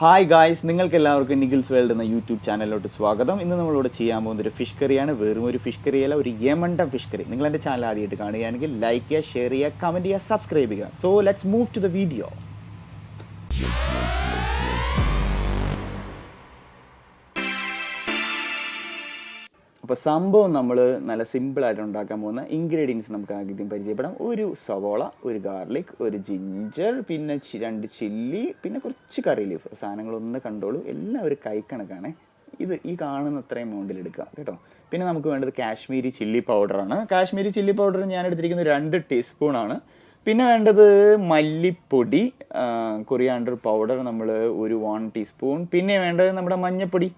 Hi guys, നിങ്ങൾക്ക് എല്ലാവർക്കും നിഖിൽസ് world എന്ന യൂട്യൂബ് ചാനലിലോട്ട് സ്വാഗതം. ഇന്ന് നമ്മളിവിടെ ചെയ്യാൻ പോകുന്ന ഒരു ഫിഷ് കറിയാണ്. വെറും ഒരു ഫിഷ് കറിയല്ല, ഒരു യമണ്ടൻ ഫിഷ് കറി. നിങ്ങൾ എൻ്റെ ചാനൽ ആദ്യമായിട്ട് കാണുകയാണെങ്കിൽ ലൈക്ക് ചെയ്യുക, ഷെയർ ചെയ്യുക, കമൻറ്റ് ചെയ്യുക, സബ്സ്ക്രൈബ് ചെയ്യുക. So let's move to the video. അപ്പോൾ സംഭവം നമ്മൾ നല്ല സിമ്പിളായിട്ട് ഉണ്ടാക്കാൻ പോകുന്ന ഇൻഗ്രീഡിയൻസ് നമുക്ക് ആദ്യം പരിചയപ്പെടാം. ഒരു സവോള, ഒരു ഗാർലിക്, ഒരു ജിഞ്ചർ, പിന്നെ 2 ചില്ലി, പിന്നെ കുറച്ച് കറി ലീഫ്. സാധനങ്ങളൊന്ന് കണ്ടോളൂ, എല്ലാം ഒരു കൈക്കണക്കാണ്. ഈ കാണുന്ന അത്രയും എമൗണ്ടിൽ എടുക്കുക കേട്ടോ. പിന്നെ നമുക്ക് വേണ്ടത് കാശ്മീരി ചില്ലി പൗഡറാണ്. കാശ്മീരി ചില്ലി പൗഡർ ഞാൻ എടുത്തിരിക്കുന്നത് 2 ടീസ്പൂണാണ്. പിന്നെ വേണ്ടത് മല്ലിപ്പൊടി, കൊറിയാണ്ടർ പൗഡർ നമ്മൾ ഒരു 1 ടീസ്പൂൺ. പിന്നെ വേണ്ടത് നമ്മുടെ മഞ്ഞപ്പൊടി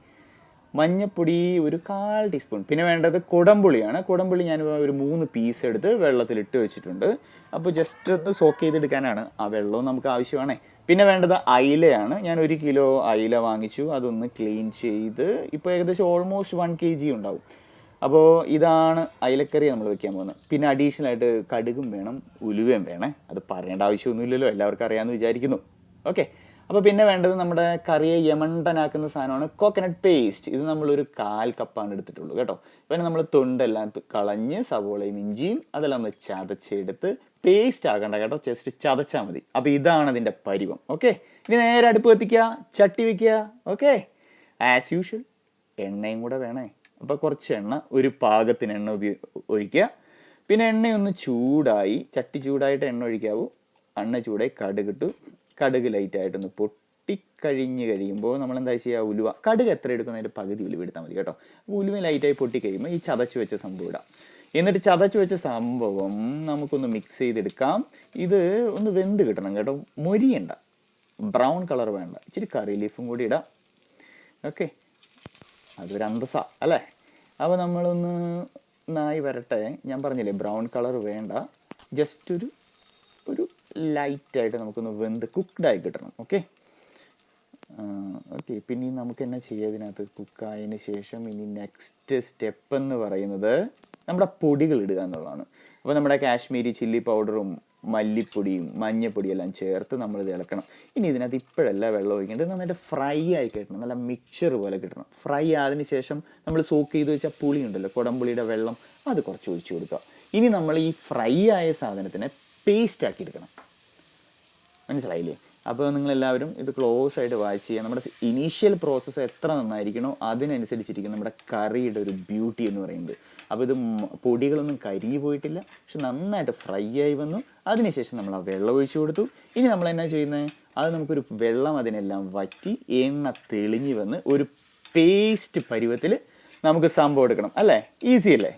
ഒരു 1/4 ടീസ്പൂൺ. പിന്നെ വേണ്ടത് കുടംപുളിയാണ്. കുടംപുളി ഞാൻ ഒരു 3 പീസ് എടുത്ത് വെള്ളത്തിലിട്ട് വെച്ചിട്ടുണ്ട്. അപ്പോൾ ജസ്റ്റ് ഒന്ന് സോക്ക് ചെയ്തെടുക്കാനാണ്. ആ വെള്ളവും നമുക്ക് ആവശ്യമാണേ. പിന്നെ വേണ്ടത് അയിലയാണ്. ഞാൻ 1 കിലോ അയില വാങ്ങിച്ചു. അതൊന്ന് ക്ലീൻ ചെയ്ത് ഇപ്പോൾ ഏകദേശം ഓൾമോസ്റ്റ് 1 kg ഉണ്ടാവും. അപ്പോൾ ഇതാണ് അയിലക്കറി നമ്മൾ വെക്കാൻ പോകുന്നത്. പിന്നെ അഡീഷണൽ ആയിട്ട് കടുകും വേണം, ഉലുവയും വേണേ. അത് പറയേണ്ട ആവശ്യമൊന്നുമില്ലല്ലോ, എല്ലാവർക്കും അറിയാമെന്ന് വിചാരിക്കുന്നു. ഓക്കെ. അപ്പോൾ പിന്നെ വേണ്ടത് നമ്മുടെ കറിയെ യമണ്ടനാക്കുന്ന സാധനമാണ് കോക്കനട്ട് പേസ്റ്റ്. ഇത് നമ്മളൊരു 1/4 കപ്പാണ് എടുത്തിട്ടുള്ളൂ കേട്ടോ. പിന്നെ നമ്മൾ തൊണ്ടെല്ലാം കളഞ്ഞ് സവോളയും ഇഞ്ചിയും അതെല്ലാം ഒന്ന് ചതച്ചെടുത്ത് പേസ്റ്റ് ആക്കണ്ട കേട്ടോ, ജസ്റ്റ് ചതച്ചാൽ മതി. അപ്പോൾ ഇതാണ് അതിൻ്റെ പരുവം. ഓക്കെ. ഇനി നേരെ അടുപ്പ് കത്തിക്കുക, ചട്ടി വയ്ക്കുക. ഓക്കെ. ആസ് യൂഷ്വൽ എണ്ണയും കൂടെ വേണേ. അപ്പോൾ കുറച്ച് എണ്ണ, ഒരു പാകത്തിന് എണ്ണ ഒഴിക്കുക. പിന്നെ എണ്ണയൊന്ന് ചൂടായി, ചട്ടി ചൂടായിട്ട് എണ്ണ ഒഴിക്കാവൂ. എണ്ണ ചൂടായി കടുക് ലൈറ്റായിട്ടൊന്ന് പൊട്ടിക്കഴിഞ്ഞ് കഴിയുമ്പോൾ നമ്മൾ എന്താ ചെയ്യുക, ഉലുവ. കടുക് എത്ര എടുക്കുന്നതിൻ്റെ പകുതി ഉലുവ എടുത്താൽ മതി കേട്ടോ. അപ്പോൾ ഉലുവ ലൈറ്റായി പൊട്ടിക്കഴിയുമ്പോൾ ഈ ചതച്ച് വെച്ച സംഭവം ഇടാം. എന്നിട്ട് ചതച്ച് വെച്ച സംഭവം നമുക്കൊന്ന് മിക്സ് ചെയ്തെടുക്കാം. ഇത് ഒന്ന് വെന്ത് കിട്ടണം കേട്ടോ, മൊരിയണ്ട, ബ്രൗൺ കളർ വേണ്ട. ഇച്ചിരി കറി ലീഫും കൂടി ഇടാം. ഓക്കെ, അതൊരു അന്തസ അല്ലേ. അപ്പോൾ നമ്മളൊന്ന് നായി വരട്ടെ. ഞാൻ പറഞ്ഞില്ലേ ബ്രൗൺ കളർ വേണ്ട, ജസ്റ്റ് ഒരു ലൈറ്റായിട്ട് നമുക്കൊന്ന് വെന്ത് കുക്ക്ഡായി കിട്ടണം. ഓക്കെ. പിന്നെ നമുക്ക് എന്നാ ചെയ്യുക, ഇതിനകത്ത് കുക്കായതിന് ശേഷം ഇനി നെക്സ്റ്റ് സ്റ്റെപ്പ് എന്ന് പറയുന്നത് നമ്മുടെ പൊടികൾ ഇടുക എന്നുള്ളതാണ്. അപ്പോൾ നമ്മുടെ കാശ്മീരി ചില്ലി പൗഡറും മല്ലിപ്പൊടിയും മഞ്ഞപ്പൊടിയും എല്ലാം ചേർത്ത് നമ്മളിത് ഇളക്കണം. ഇനി ഇതിനകത്ത് ഇപ്പോഴല്ല വെള്ളം ഒഴിക്കേണ്ടത്, നന്നായിട്ട് ഫ്രൈ ആയി കിട്ടണം, നല്ല മിക്സർ പോലെ കിട്ടണം. ഫ്രൈ ആയതിനു ശേഷം നമ്മൾ സോക്ക് ചെയ്ത് വെച്ചാൽ പുളി ഉണ്ടല്ലോ, കുടംപുളിയുടെ വെള്ളം, അത് കുറച്ച് ഒഴിച്ചു കൊടുക്കുക. ഇനി നമ്മൾ ഈ ഫ്രൈ ആയ സാധനത്തിനെ പേസ്റ്റ് ആക്കി എടുക്കണം. മനസ്സിലായില്ലേ? അപ്പോൾ നിങ്ങളെല്ലാവരും ഇത് ക്ലോസ് ആയിട്ട് വാച്ച് ചെയ്യുക. നമ്മുടെ ഇനീഷ്യൽ പ്രോസസ്സ് എത്ര നന്നായിരിക്കണോ അതിനനുസരിച്ചിരിക്കും നമ്മുടെ കറിയുടെ ഒരു ബ്യൂട്ടി എന്ന് പറയുന്നത്. അപ്പോൾ ഇത് പൊടികളൊന്നും കരിഞ്ഞു പോയിട്ടില്ല, പക്ഷെ നന്നായിട്ട് ഫ്രൈ ആയി വന്നു. അതിനുശേഷം നമ്മൾ ആ വെള്ളം ഒഴിച്ചു കൊടുത്തു. ഇനി നമ്മൾ എന്നാ ചെയ്യുന്നത്, അത് നമുക്കൊരു വെള്ളം അതിനെല്ലാം വറ്റി എണ്ണ തെളിഞ്ഞ് വന്ന് ഒരു പേസ്റ്റ് പരുവത്തിൽ നമുക്ക് സംഭവം എടുക്കണം അല്ലേ. ഈസി അല്ലേ?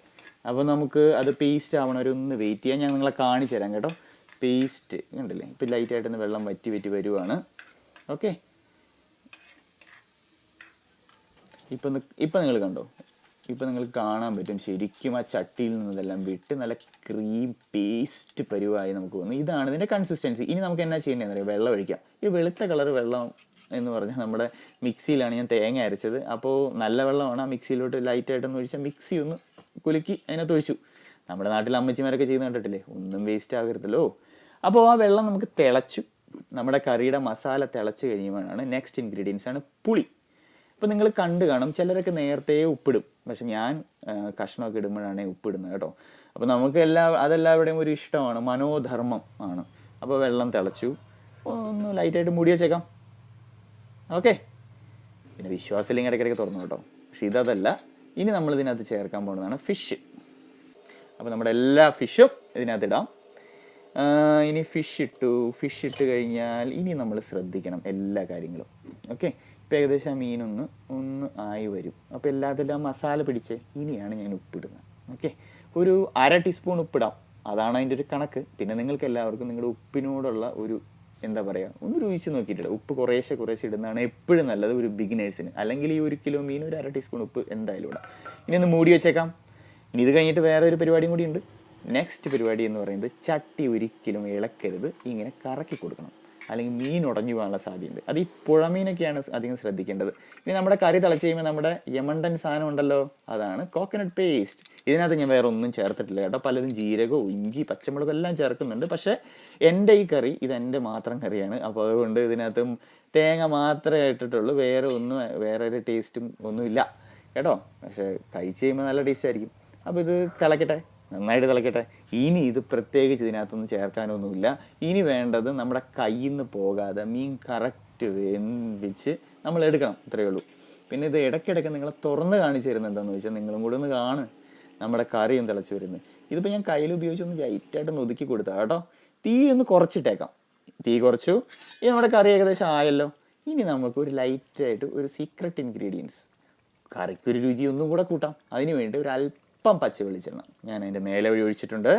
അപ്പോൾ നമുക്ക് അത് പേസ്റ്റ് ആവണവരൊന്ന് വെയിറ്റ് ചെയ്യാൻ ഞാൻ നിങ്ങളെ കാണിച്ചു തരാം കേട്ടോ. പേസ്റ്റ് കണ്ടില്ലേ, ഇപ്പം ലൈറ്റായിട്ടൊന്ന് വെള്ളം വറ്റി വരുവാണ്. ഓക്കെ. ഇപ്പം നിങ്ങൾ കണ്ടോ, ഇപ്പം നിങ്ങൾക്ക് കാണാൻ പറ്റും ശരിക്കും ആ ചട്ടിയിൽ നിന്നതെല്ലാം വിട്ട് നല്ല ക്രീം പേസ്റ്റ് പരുവായി നമുക്ക് വന്നു. ഇതാണ് ഇതിൻ്റെ കൺസിസ്റ്റൻസി. ഇനി നമുക്ക് എന്നാ ചെയ്യേണ്ടതെന്ന് അറിയാം, വെള്ളം ഒഴിക്കാം. ഈ വെളുത്ത കളർ വെള്ളം എന്ന് പറഞ്ഞാൽ നമ്മുടെ മിക്സിയിലാണ് ഞാൻ തേങ്ങ അരച്ചത്. അപ്പോൾ നല്ല വെള്ളമാണ്. ആ മിക്സിയിലോട്ട് ലൈറ്റായിട്ടൊന്ന് ഒഴിച്ചാൽ മിക്സി ഒന്ന് കുലുക്കി അതിനകത്ത് ഒഴിച്ചു. നമ്മുടെ നാട്ടിൽ അമ്മച്ചിമാരൊക്കെ ചെയ്യുന്ന കണ്ടിട്ടില്ലേ, ഒന്നും വേസ്റ്റ് ആകരുതല്ലോ. അപ്പോൾ ആ വെള്ളം നമുക്ക് തിളച്ചു, നമ്മുടെ കറിയുടെ മസാല തിളച്ച് കഴിയുമ്പോഴാണ് നെക്സ്റ്റ് ഇൻഗ്രീഡിയൻസ് ആണ് പുളി. അപ്പോൾ നിങ്ങൾ കണ്ടു കാണും, ചിലരൊക്കെ നേരത്തെ ഉപ്പിടും, പക്ഷെ ഞാൻ കഷ്ണമൊക്കെ ഇടുമ്പോഴാണ് ഉപ്പിടുന്നത് കേട്ടോ. അപ്പോൾ നമുക്ക് അതെല്ലാവരുടെയും ഒരു ഇഷ്ടമാണ്, മനോധർമ്മം ആണ്. അപ്പോൾ വെള്ളം തിളച്ചു, ഒന്ന് ലൈറ്റായിട്ട് മൂടി വെച്ചേക്കാം. ഓക്കെ. പിന്നെ വിശ്വാസമില്ലെങ്കിൽ ഇടയ്ക്കിടയ്ക്ക് തുറന്നു കേട്ടോ. പക്ഷെ ഇതല്ല, ഇനി നമ്മൾ ഇതിനകത്ത് ചേർക്കാൻ പോകുന്നതാണ് ഫിഷ്. അപ്പോൾ നമ്മുടെ എല്ലാ ഫിഷും ഇതിനകത്ത് ഇടാം. ഇനി ഫിഷ് ഇട്ട് കഴിഞ്ഞാൽ ഇനി നമ്മൾ ശ്രദ്ധിക്കണം എല്ലാ കാര്യങ്ങളും. ഓക്കെ. ഇപ്പോൾ ഏകദേശം ആ മീനൊന്ന് ആയി വരും. അപ്പോൾ എല്ലാത്തിലും മസാല പിടിച്ച് ഇനിയാണ് ഞാൻ ഉപ്പിടുന്നത്. ഓക്കെ. ഒരു 1/2 ടീസ്പൂൺ ഉപ്പിടാം, അതാണ് അതിൻ്റെ ഒരു കണക്ക്. പിന്നെ നിങ്ങൾക്ക് എല്ലാവർക്കും നിങ്ങളുടെ ഉപ്പിനോടുള്ള ഒരു എന്താ പറയുക, ഒന്ന് രുചിച്ച് നോക്കിയിട്ടില്ല. ഉപ്പ് കുറേശ്ശെ ഇടുന്നതാണ് എപ്പോഴും നല്ലത് ഒരു ബിഗിനേഴ്സിന്. അല്ലെങ്കിൽ ഈ 1 കിലോ മീൻ ഒരു 1/2 ടീസ്പൂൺ ഉപ്പ് എന്തായാലും ഇടാം. ഇനി ഒന്ന് മൂടി വെച്ചേക്കാം. ഇനി ഇത് കഴിഞ്ഞിട്ട് വേറെ ഒരു പരിപാടിയും കൂടി ഉണ്ട്. നെക്സ്റ്റ് പരിപാടി എന്ന് പറയുന്നത് ചട്ടി ഒരിക്കലും ഇളക്കരുത്, ഇങ്ങനെ കറക്കി കൊടുക്കണം. അല്ലെങ്കിൽ മീൻ ഉടഞ്ഞു പോകാനുള്ള സാധ്യതയുണ്ട്. അത് ഈ പുഴമീനൊക്കെയാണ് അധികം ശ്രദ്ധിക്കേണ്ടത്. ഇനി നമ്മുടെ കറി തിളച്ച് കഴിയുമ്പോൾ നമ്മുടെ യമണ്ടൻ സാധനം ഉണ്ടല്ലോ, അതാണ് കോക്കനട്ട് പേസ്റ്റ്. ഇതിനകത്ത് ഞാൻ വേറെ ഒന്നും ചേർത്തിട്ടില്ല കേട്ടോ. പലരും ജീരകവും ഇഞ്ചി പച്ചമുളകും എല്ലാം ചേർക്കുന്നുണ്ട്. പക്ഷേ എൻ്റെ ഈ കറി ഇതെൻ്റെ മാത്രം കറിയാണ്. അപ്പോൾ അതുകൊണ്ട് ഇതിനകത്തും തേങ്ങ മാത്രമേ ഇട്ടിട്ടുള്ളൂ. വേറെ ഒരു ടേസ്റ്റും ഒന്നുമില്ല കേട്ടോ. പക്ഷേ കഴിച്ച് കഴിയുമ്പോൾ നല്ല ടേസ്റ്റ് ആയിരിക്കും. അപ്പോൾ ഇത് തിളക്കട്ടെ, നന്നായിട്ട് തിളക്കട്ടെ. ഇനി ഇത് പ്രത്യേകിച്ച് ഇതിനകത്തൊന്നും ചേർക്കാനൊന്നുമില്ല. ഇനി വേണ്ടത് നമ്മുടെ കയ്യിൽ നിന്ന് പോകാതെ മീൻ കറക്റ്റ് വെന്തിച്ച് നമ്മൾ എടുക്കണം, ഇത്രയേ ഉള്ളൂ. പിന്നെ ഇത് ഇടയ്ക്കിടയ്ക്ക് നിങ്ങളെ തുറന്ന് കാണിച്ചു തരുന്നത് എന്താണെന്ന് വെച്ചാൽ നിങ്ങളും കൂടെ ഒന്ന് കാണും നമ്മുടെ കറിയും തിളച്ച് വരുന്നത്. ഇതിപ്പോൾ ഞാൻ കയ്യിൽ ഉപയോഗിച്ചൊന്ന് ലൈറ്റായിട്ടൊന്ന് ഒതുക്കി കൊടുത്താൽ കേട്ടോ. തീ ഒന്ന് കുറച്ചിട്ടേക്കാം. തീ കുറച്ചു. ഈ നമ്മുടെ കറി ഏകദേശം ആയല്ലോ. ഇനി നമുക്ക് ഒരു ലൈറ്റായിട്ട് ഒരു സീക്രട്ട് ഇൻഗ്രീഡിയൻസ്, കറിക്കൊരു രുചി ഒന്നും കൂടെ കൂട്ടാം. അതിന് വേണ്ടി ഒരു അല്പം പച്ച വെളിച്ചെണ്ണ ഞാൻ അതിൻ്റെ മേലെ വഴി ഒഴിച്ചിട്ടുണ്ട്.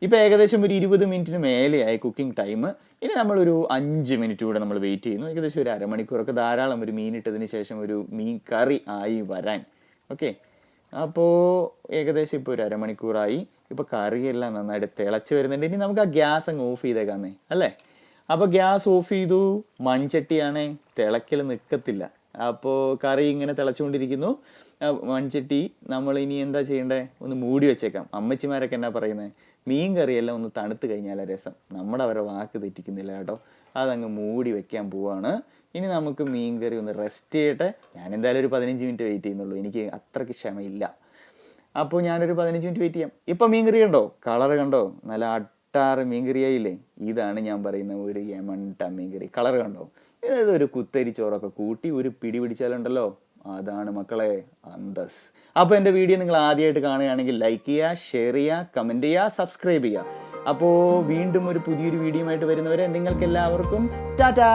ഇപ്പോൾ ഏകദേശം ഒരു 20 മിനിറ്റിന് മേലെയായി കുക്കിംഗ് ടൈം. ഇനി നമ്മളൊരു 5 മിനിറ്റ് കൂടെ നമ്മൾ വെയിറ്റ് ചെയ്യുന്നു. ഏകദേശം ഒരു അരമണിക്കൂറൊക്കെ ധാരാളം, ഒരു മീൻ ഇട്ടതിന് ശേഷം ഒരു മീൻ കറി ആയി വരാൻ. ഓക്കെ, അപ്പോൾ ഏകദേശം ഇപ്പോൾ ഒരു അരമണിക്കൂറായി. ഇപ്പോൾ കറിയെല്ലാം നന്നായിട്ട് തിളച്ച് വരുന്നുണ്ട്. ഇനി നമുക്ക് ആ ഗ്യാസ് അങ്ങ് ഓഫ് ചെയ്തേക്കാന്നേ അല്ലേ. അപ്പോൾ ഗ്യാസ് ഓഫ് ചെയ്തു. മൺചട്ടിയാണേ തിളക്കൽ നിൽക്കത്തില്ല. അപ്പോൾ കറി ഇങ്ങനെ തിളച്ചുകൊണ്ടിരിക്കുന്നു. മൺചട്ടി നമ്മൾ ഇനി എന്താ ചെയ്യേണ്ടത്, ഒന്ന് മൂടി വെച്ചേക്കാം. അമ്മച്ചിമാരൊക്കെ എന്നാ പറയുന്നത്, മീൻ കറിയെല്ലാം ഒന്ന് തണുത്ത് കഴിഞ്ഞാൽ രസം. നമ്മുടെ അവരെ വാക്ക് തെറ്റിക്കുന്നില്ല കേട്ടോ. അതങ്ങ് മൂടി വെക്കാൻ പോവാണ്. ഇനി നമുക്ക് മീൻ കറി ഒന്ന് റെസ്റ്റ് ചെയ്യട്ടെ. ഞാൻ എന്തായാലും ഒരു 15 മിനിറ്റ് വെയിറ്റ് ചെയ്യുന്നുള്ളൂ, എനിക്ക് അത്രയ്ക്ക് ക്ഷമയില്ല. അപ്പോൾ ഞാനൊരു 15 മിനിറ്റ് വെയിറ്റ് ചെയ്യാം. ഇപ്പം മീൻ കറി കണ്ടോ, കളർ കണ്ടോ, നല്ല അട്ടാറ് മീൻ കറിയായില്ലേ. ഇതാണ് ഞാൻ പറയുന്ന ഒരു യമണ്ട മീൻ കറി. കളർ കണ്ടോ, ഇതൊരു കുത്തരി ചോറൊക്കെ കൂട്ടി ഒരു പിടി പിടിച്ചാലുണ്ടല്ലോ, അതാണ് മക്കളെ അന്തസ്. അപ്പോൾ എൻ്റെ വീഡിയോ നിങ്ങൾ ആദ്യമായിട്ട് കാണുകയാണെങ്കിൽ ലൈക്ക് ചെയ്യുക, ഷെയർ ചെയ്യുക, കമൻറ്റ് ചെയ്യുക, സബ്സ്ക്രൈബ് ചെയ്യുക. അപ്പോൾ വീണ്ടും ഒരു പുതിയൊരു വീഡിയോ ആയിട്ട് വരുന്നവരെ നിങ്ങൾക്ക് എല്ലാവർക്കും ടാറ്റാ.